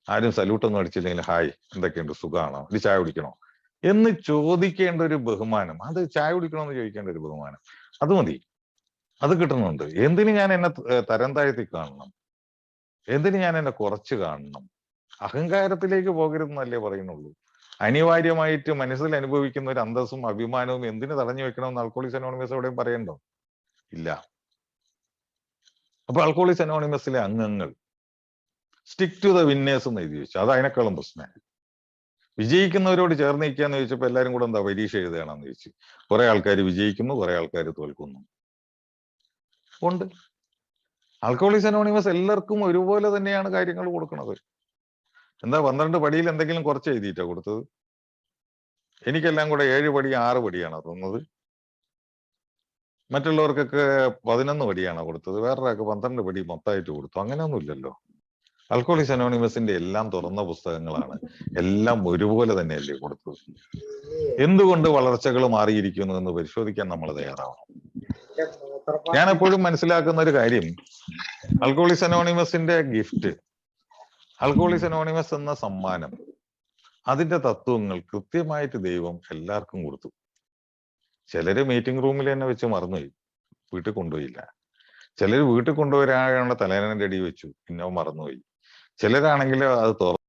[SPEAKER 1] ആരും സല്യൂട്ടൊന്നും അടിച്ചില്ലെങ്കിൽ ഹായ് എന്തൊക്കെയുണ്ട്, സുഖമാണോ, ഇത് ചായ കുടിക്കണോ എന്ന് ചോദിക്കേണ്ട ഒരു ബഹുമാനം, അത് ചായ കുടിക്കണമെന്ന് ചോദിക്കേണ്ട ഒരു ബഹുമാനം, അത് മതി. അത് കിട്ടുന്നുണ്ട്. എന്തിന് ഞാൻ എന്നെ തരം താഴ്ത്തി കാണണം? എന്തിന് ഞാൻ എന്നെ കുറച്ച് കാണണം? അഹങ്കാരത്തിലേക്ക് പോകരുതെന്നല്ലേ പറയുന്നുള്ളൂ. അനിവാര്യമായിട്ട് മനസ്സിൽ അനുഭവിക്കുന്ന ഒരു അന്തസ്സും അഭിമാനവും എന്തിനു തടഞ്ഞു വെക്കണമെന്ന് ആൽക്കഹോളിക്സ് അനോണിമസ് എവിടെയും പറയണ്ടോ? ഇല്ല. അപ്പൊ ആൽക്കഹോളിക്സ് അനോണിമസിലെ അംഗങ്ങൾ സ്റ്റിക്ക് ടു ദ വിന്നേഴ്സ് എന്ന് എഴുതി വെച്ചു. അത് അതിനേക്കാളും പ്രശ്നമായി. വിജയിക്കുന്നവരോട് ചേർന്ന് നിൽക്കാന്ന് ചോദിച്ചപ്പോ എല്ലാവരും കൂടെ എന്താ പരീക്ഷ എഴുതുകയാണെന്ന് ചോദിച്ചു. കുറെ ആൾക്കാർ വിജയിക്കുന്നു, കുറെ ആൾക്കാർ തോൽക്കുന്നു. ഉണ്ട്. ആൽക്കഹോളിക്സ് അനോണിമസ് എല്ലാവർക്കും ഒരുപോലെ തന്നെയാണ് കാര്യങ്ങൾ കൊടുക്കുന്നത്. എന്താ 12 പടിയിൽ എന്തെങ്കിലും കുറച്ച് എഴുതിയിട്ടാ കൊടുത്തത്? എനിക്കെല്ലാം കൂടെ 7 പടി 6 പടിയാണോ തന്നത്? മറ്റുള്ളവർക്കൊക്കെ 11 പടിയാണോ കൊടുത്തത്? വേറൊരാൾക്ക് 12 പടി മൊത്തമായിട്ട് കൊടുത്തു? അങ്ങനെയൊന്നും ഇല്ലല്ലോ. ആൽക്കഹോളിക്സ് അനോണിമസിന്റെ എല്ലാം തുറന്ന പുസ്തകങ്ങളാണ്. എല്ലാം ഒരുപോലെ തന്നെയല്ലേ കൊടുത്തത്. എന്തുകൊണ്ട് വളർച്ചകൾ മാറിയിരിക്കുന്നു എന്ന് പരിശോധിക്കാൻ നമ്മൾ തയ്യാറാവണം. ഞാൻ എപ്പോഴും മനസ്സിലാക്കുന്ന ഒരു കാര്യം, ആൽക്കഹോളിക്സ് അനോണിമസിന്റെ ഗിഫ്റ്റ്, ആൽക്കഹോളിക്സ് അനോണിമസ് എന്ന സമ്മാനം, അതിന്റെ തത്വങ്ങൾ കൃത്യമായിട്ട് ദൈവം എല്ലാവർക്കും കൊടുത്തു. ചിലര് മീറ്റിംഗ് റൂമിൽ തന്നെ വെച്ച് മറന്നുപോയി, വീട്ടിൽ കൊണ്ടുപോയില്ല. ചിലര് വീട്ടിൽ കൊണ്ടുവരാനുള്ള തലേനന്റെ അടി വെച്ചു, പിന്നെ മറന്നുപോയി. ചിലരാണെങ്കിൽ അത്